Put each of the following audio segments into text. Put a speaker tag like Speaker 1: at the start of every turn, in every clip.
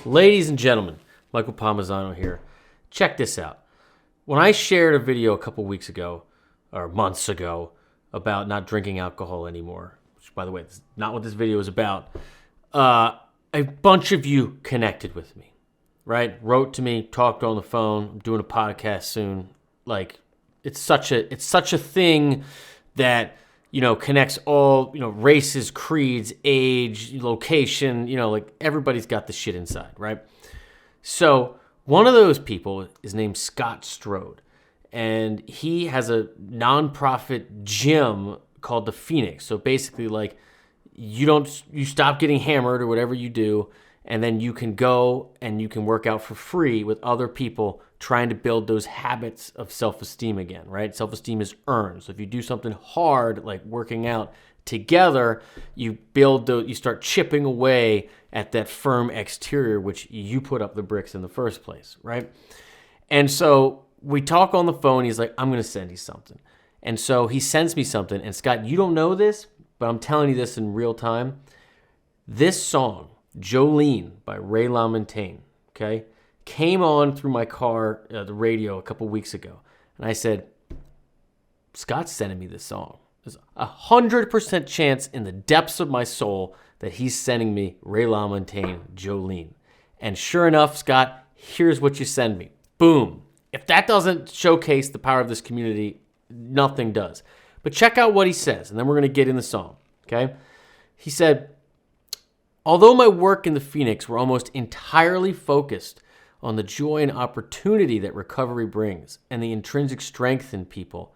Speaker 1: Ladies and gentlemen, Michael Palmisano here. Check this out. When I shared a video a couple weeks ago, or months ago, about not drinking alcohol anymore, which, by the way, is not what this video is about, a bunch of you connected with me, right? Wrote to me, talked on the phone. I'm doing a podcast soon. Like, it's such a thing that, you know, connects all, you know, races, creeds, age, location, you know, like everybody's got the shit inside, right? So one of those people is named Scott Strode, and he has a nonprofit gym called the Phoenix. So basically, like, you stop getting hammered or whatever you do, and then you can go and you can work out for free with other people trying to build those habits of self-esteem again, right? Self-esteem is earned. So if you do something hard, like working out together, you start chipping away at that firm exterior, which you put up the bricks in the first place, right? And so we talk on the phone. He's like, I'm going to send you something. And so he sends me something. And Scott, you don't know this, but I'm telling you this in real time. This song, Jolene by LaMontagne, okay, came on through my car, the radio, a couple weeks ago. And I said, Scott's sending me this song. There's 100% chance in the depths of my soul that he's sending me LaMontagne, Jolene. And sure enough, Scott, here's what you send me. Boom. If that doesn't showcase the power of this community, nothing does. But check out what he says, and then we're going to get in the song, okay? He said, although my work in the Phoenix were almost entirely focused on the joy and opportunity that recovery brings and the intrinsic strength in people,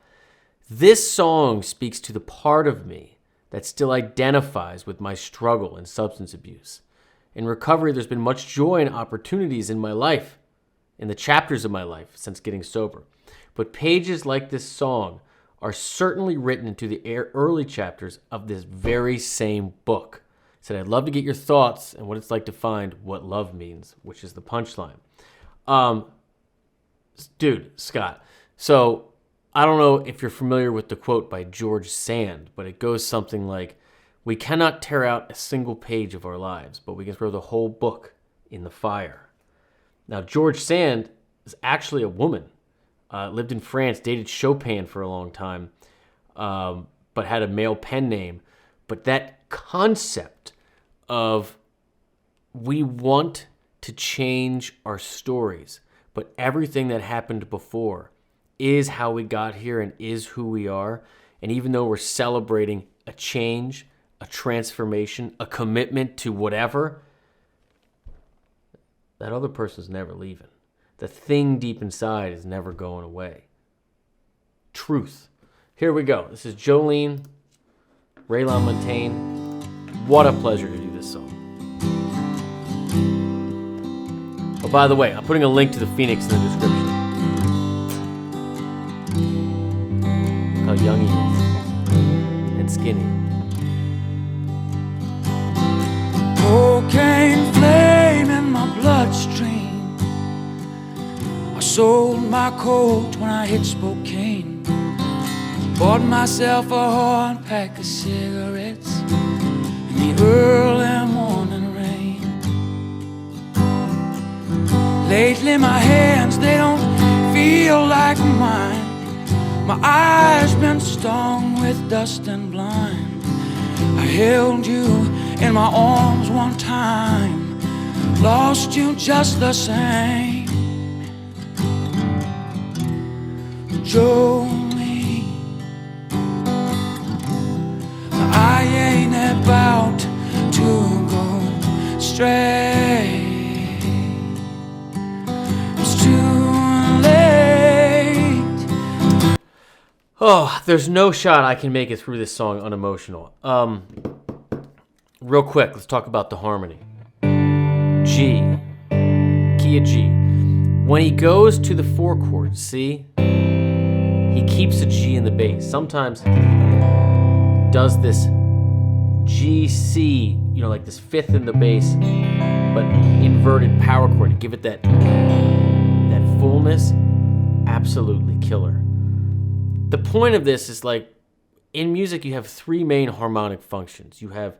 Speaker 1: this song speaks to the part of me that still identifies with my struggle and substance abuse. In recovery, there's been much joy and opportunities in my life, in the chapters of my life since getting sober. But pages like this song are certainly written into the early chapters of this very same book. I said, I'd love to get your thoughts and what it's like to find what love means, which is the punchline. Dude, Scott, so I don't know if you're familiar with the quote by George Sand, but it goes something like, we cannot tear out a single page of our lives, but we can throw the whole book in the fire. Now, George Sand is actually a woman, lived in France, dated Chopin for a long time, but had a male pen name. But that concept of we want to change our stories, but everything that happened before is how we got here and is who we are. And even though we're celebrating a change, a transformation, a commitment to whatever, that other person's never leaving. The thing deep inside is never going away. Truth. Here we go. This is Jolene, LaMontagne. What a pleasure to do this song. Oh, by the way, I'm putting a link to the Phoenix in the description. Look how young he is. And skinny.
Speaker 2: Cocaine flame in my bloodstream. I sold my coat when I hit Spokane. Bought myself a horn pack of cigarettes in the early morning rain. Lately my hands, they don't feel like mine. My eyes been stung with dust and blind. I held you in my arms one time, lost you just the same. Jolene, I ain't about to go stray. It's too late.
Speaker 1: Oh, there's no shot I can make it through this song unemotional. Real quick, let's talk about the harmony. G, key of G. When he goes to the 4 chords, see? He keeps a G in the bass. Sometimes does this G, C, like this 5th in the bass, but inverted power chord to give it that fullness. Absolutely killer. The point of this is, like, in music you have 3 main harmonic functions. You have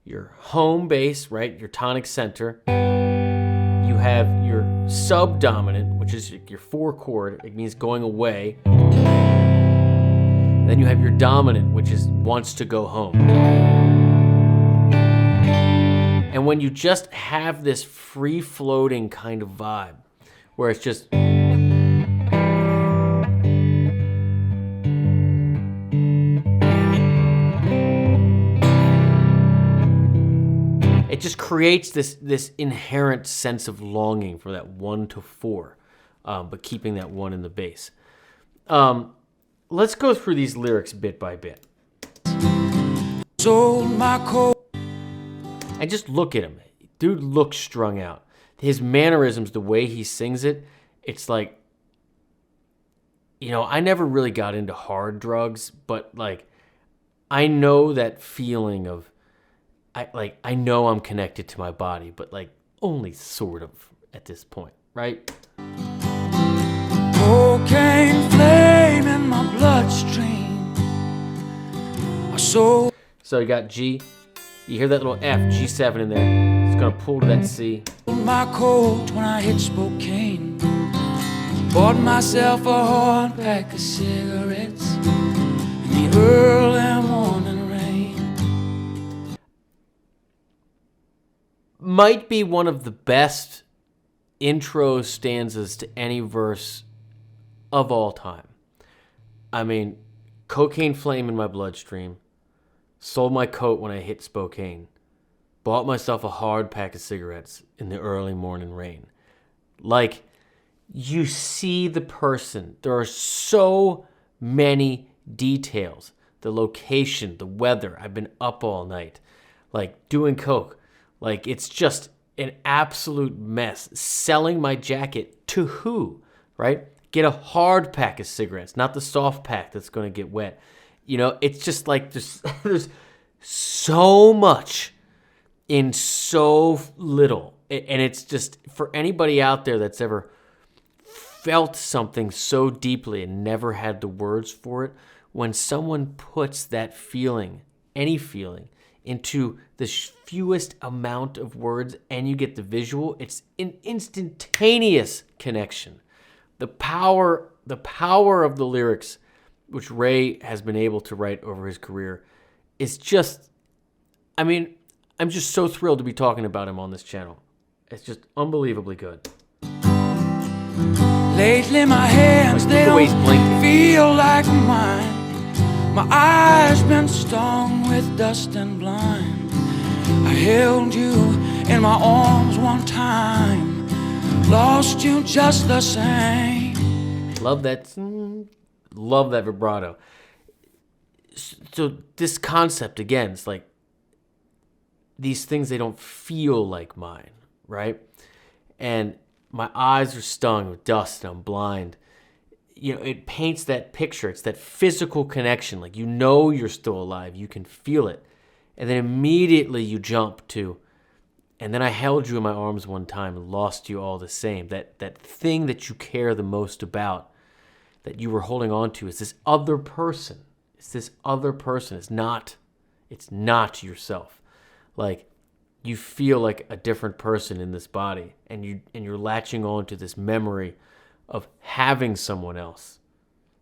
Speaker 1: your home base, right? Your tonic center. You have your subdominant, which is your 4 chord. It means going away. Then you have your dominant, which is wants to go home. And when you just have this free-floating kind of vibe, where it's just... it just creates this inherent sense of longing for that 1 to 4, but keeping that 1 in the bass. Let's go through these lyrics bit by bit.
Speaker 2: Sold my coat.
Speaker 1: And just look at him. Dude looks strung out. His mannerisms, the way he sings it, it's like, I never really got into hard drugs, but like, I know that feeling of, I know I'm connected to my body, but like only sort of at this point, right?
Speaker 2: Cocaine flame in my bloodstream. My soul.
Speaker 1: So you got G. You hear that little F, G7 in there. It's gonna pull to that C.
Speaker 2: My coat when I hit Spokane. Bought myself a hard pack of cigarettes in the early morning rain.
Speaker 1: Might be one of the best intro stanzas to any verse of all time. I mean, cocaine flame in my bloodstream. Sold my coat when I hit Spokane. Bought myself a hard pack of cigarettes in the early morning rain. Like, you see the person. There are so many details. The location, the weather. I've been up all night. Like, doing coke. Like, it's just an absolute mess. Selling my jacket to who, right? Get a hard pack of cigarettes, not the soft pack that's going to get wet. It's just like there's so much in so little. And it's just, for anybody out there that's ever felt something so deeply and never had the words for it, when someone puts that feeling, any feeling, into the fewest amount of words and you get the visual, it's an instantaneous connection. The power of the lyrics, which Ray has been able to write over his career, is just, I'm just so thrilled to be talking about him on this channel. It's just unbelievably good.
Speaker 2: Lately my hands, they don't feel like mine. My eyes been stung with dust and blind. I held you in my arms one time, lost you just the same.
Speaker 1: Love that vibrato. So this concept, again, it's like these things, they don't feel like mine, right? And my eyes are stung with dust and I'm blind. It paints that picture. It's that physical connection. Like, you're still alive. You can feel it. And then immediately you jump to, and then I held you in my arms one time and lost you all the same. That thing that you care the most about, that you were holding on to, is this other person. It's this other person. It's not yourself. Like, you feel like a different person in this body, and you're latching on to this memory of having someone else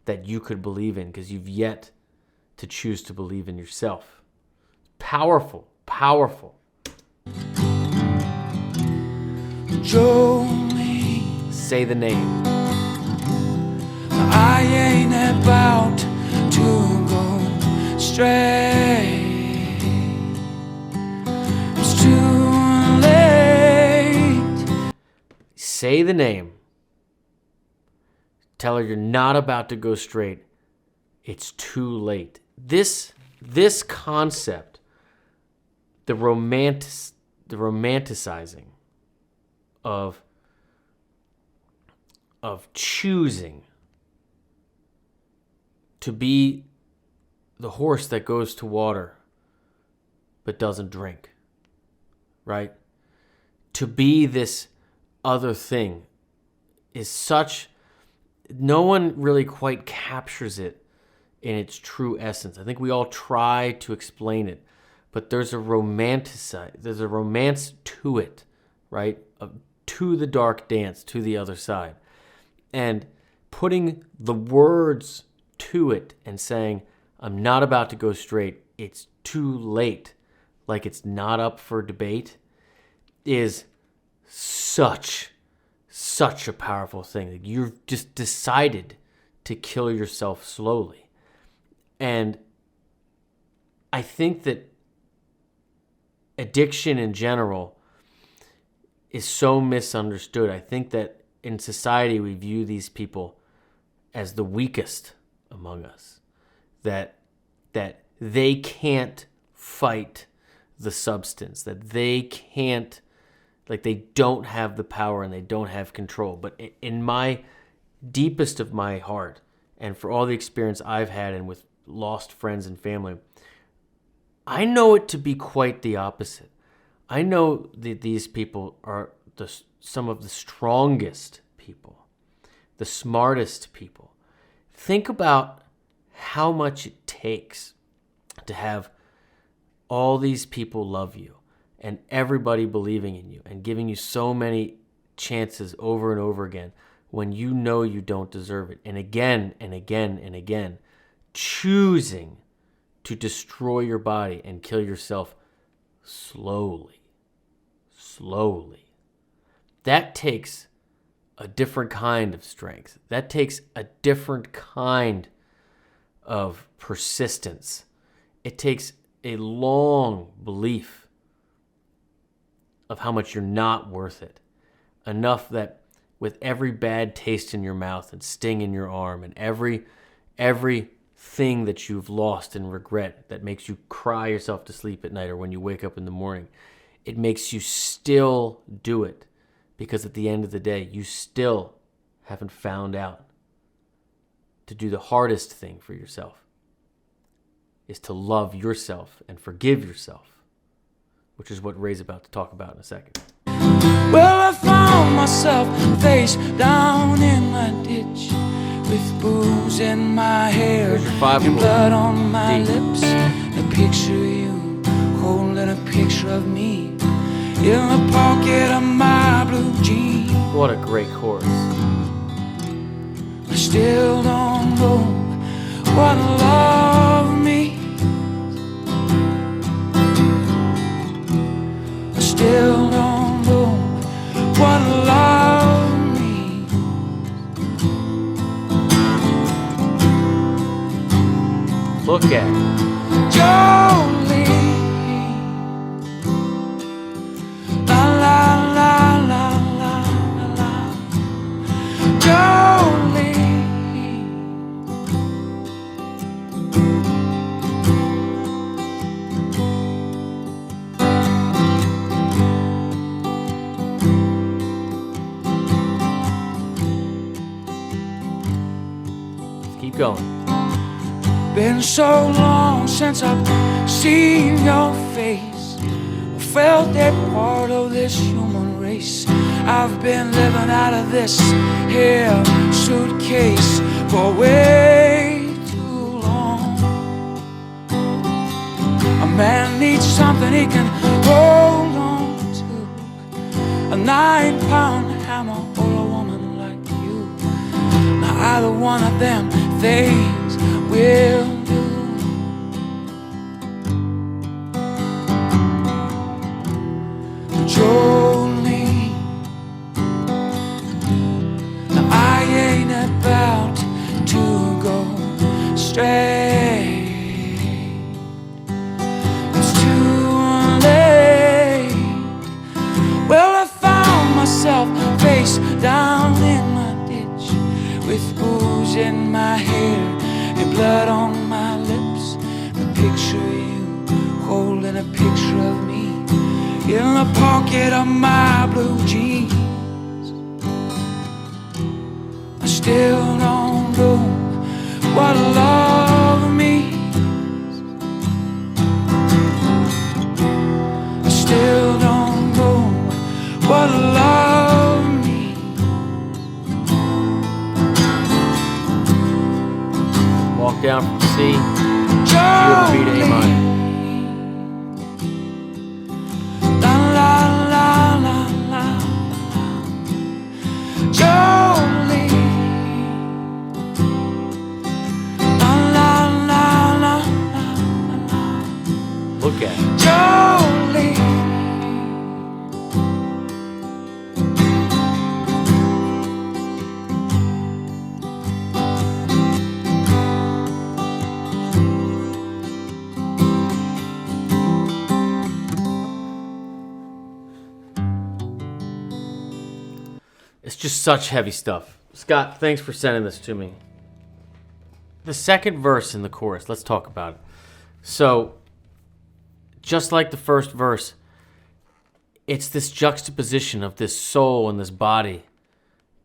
Speaker 1: that you could believe in, because you've yet to choose to believe in yourself. Powerful, powerful.
Speaker 2: Jolene,
Speaker 1: say the name.
Speaker 2: I ain't about to go stray. It's too late.
Speaker 1: Say the name. Tell her you're not about to go straight. It's too late. This concept, the romanticizing of choosing to be the horse that goes to water but doesn't drink, right? To be this other thing is such... no one really quite captures it in its true essence. I think we all try to explain it, but there's a romance to it, right? To the dark dance, to the other side. And putting the words to it and saying, I'm not about to go straight, it's too late, like it's not up for debate, is such a powerful thing. Like, you've just decided to kill yourself slowly. And I think that addiction in general is so misunderstood. I think that in society we view these people as the weakest among us, that they can't fight the substance, that they can't, like, they don't have the power and they don't have control. But in my deepest of my heart, and for all the experience I've had and with lost friends and family, I know it to be quite the opposite. I know that these people are some of the strongest people, the smartest people. Think about how much it takes to have all these people love you and everybody believing in you and giving you so many chances over and over again when you know you don't deserve it. And again and again and again, choosing to destroy your body and kill yourself slowly. That takes a different kind of strength. That takes a different kind of persistence. It takes a long belief of how much you're not worth it. Enough that with every bad taste in your mouth and sting in your arm and every thing that you've lost and regret that makes you cry yourself to sleep at night or when you wake up in the morning, it makes you still do it, because at the end of the day, you still haven't found out to do the hardest thing for yourself, is to love yourself and forgive yourself, which is what Ray's about to talk about in a second.
Speaker 2: Well, I found myself face down in my ditch, with booze in my hair and blood on my lips. A picture of you holding a picture of me in the pocket of my blue jeans.
Speaker 1: What a great chorus.
Speaker 2: I still don't know what love means. I still don't know what love means.
Speaker 1: Look at it.
Speaker 2: Jolene, la la la la la la, Jolene.
Speaker 1: Keep going.
Speaker 2: Been so long since I've seen your face, I felt that part of this human race. I've been living out of this here suitcase for way too long. A man needs something he can hold on to, a 9-pound hammer or a woman like you. Now either one of them things will do. Jolene, now I ain't about to go straight. It's too late. Well, I found myself face down in my ditch, with booze in my hair and blood on my lips. A picture of you holding a picture of me in the pocket of my blue jeans. I still don't know what love means. I still don't know what love means.
Speaker 1: Walk down from C, G over B to A minor. Yeah.
Speaker 2: Jolene.
Speaker 1: It's just such heavy stuff. Scott, thanks for sending this to me. The second verse in the chorus, let's talk about it. So, just like the first verse, it's this juxtaposition of this soul and this body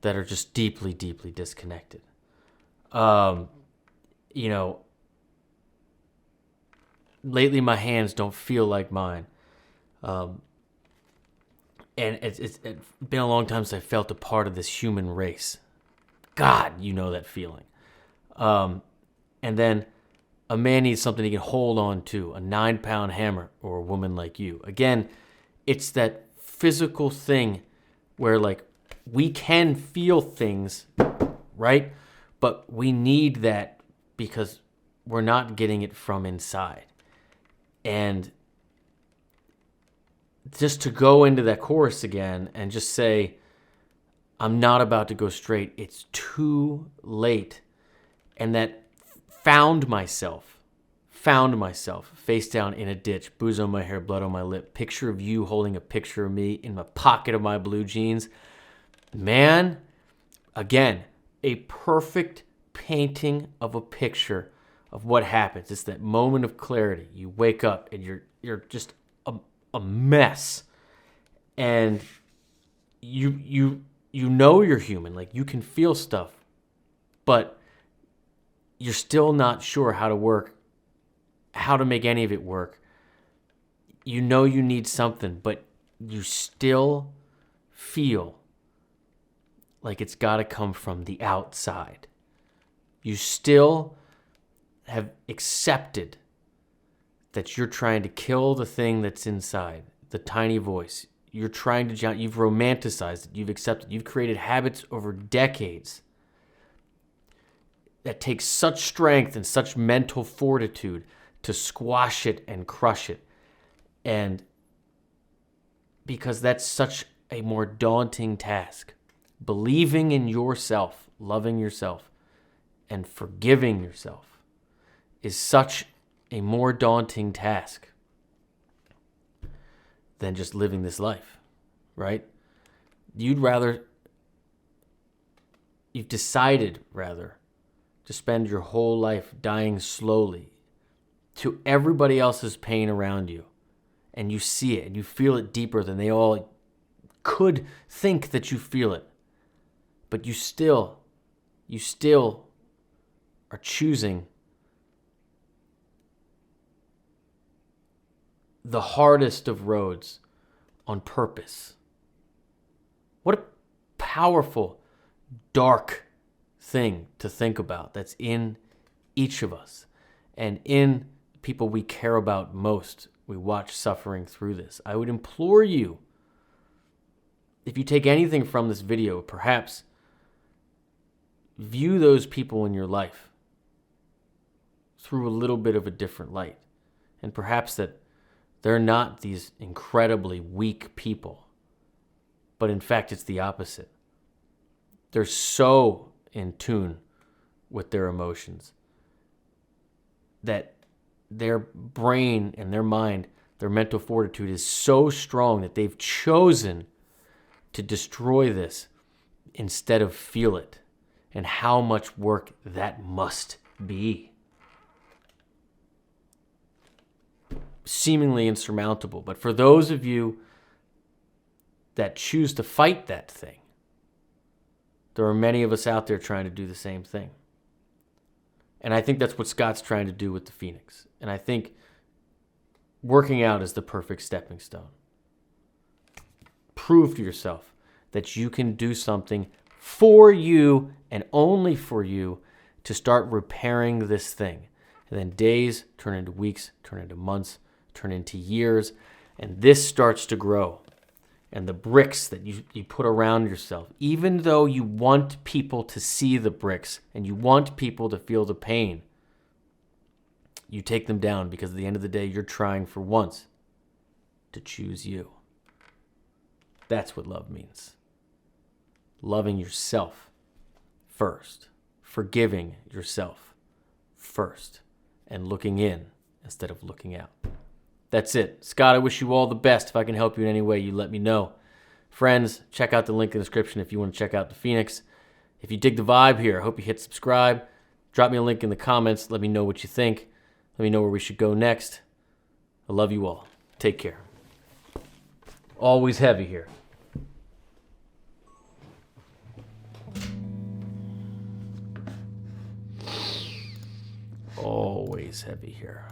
Speaker 1: that are just deeply, deeply disconnected. You know, lately my hands don't feel like mine. And it's been a long time since I felt a part of this human race. God, you know that feeling. And then a man needs something he can hold on to, a 9-pound hammer, or a woman like you. Again, it's that physical thing where, like, we can feel things, right? But we need that because we're not getting it from inside. And just to go into that chorus again and just say, I'm not about to go straight. It's too late. And that found myself face down in a ditch, booze on my hair, blood on my lip, picture of you holding a picture of me in the pocket of my blue jeans. Man, again, a perfect painting of a picture of what happens. It's that moment of clarity. You wake up and you're just a mess, and you know you're human. Like, you can feel stuff, but you're still not sure how to make any of it work. You know you need something, but you still feel like it's got to come from the outside. You still have accepted that you're trying to kill the thing that's inside, the tiny voice. You've romanticized it, you've accepted, you've created habits over decades that take such strength and such mental fortitude to squash it and crush it. And because that's such a more daunting task, believing in yourself, loving yourself, and forgiving yourself is such a more daunting task than just living this life, right? You've decided to spend your whole life dying slowly to everybody else's pain around you. And you see it and you feel it deeper than they all could think that you feel it. But you still are choosing the hardest of roads on purpose. What a powerful, dark thing to think about that's in each of us and in people we care about most. We watch suffering through this. I would implore you, if you take anything from this video, perhaps view those people in your life through a little bit of a different light. And perhaps that they're not these incredibly weak people, but in fact, it's the opposite. They're so in tune with their emotions that their brain and their mind, their mental fortitude is so strong that they've chosen to destroy this instead of feel it, and how much work that must be. Seemingly insurmountable, but for those of you that choose to fight that thing, there are many of us out there trying to do the same thing. And I think that's what Scott's trying to do with the Phoenix. And I think working out is the perfect stepping stone. Prove to yourself that you can do something for you and only for you to start repairing this thing. And then days turn into weeks, turn into months, turn into years, and this starts to grow. And the bricks that you put around yourself, even though you want people to see the bricks and you want people to feel the pain, You take them down because at the end of the day, you're trying for once to choose you. That's what love means. Loving yourself first. Forgiving yourself first. And looking in instead of looking out. That's it. Scott, I wish you all the best. If I can help you in any way, you let me know. Friends, check out the link in the description if you want to check out the Phoenix. If you dig the vibe here, I hope you hit subscribe. Drop me a link in the comments. Let me know what you think. Let me know where we should go next. I love you all. Take care. Always heavy here. Always heavy here.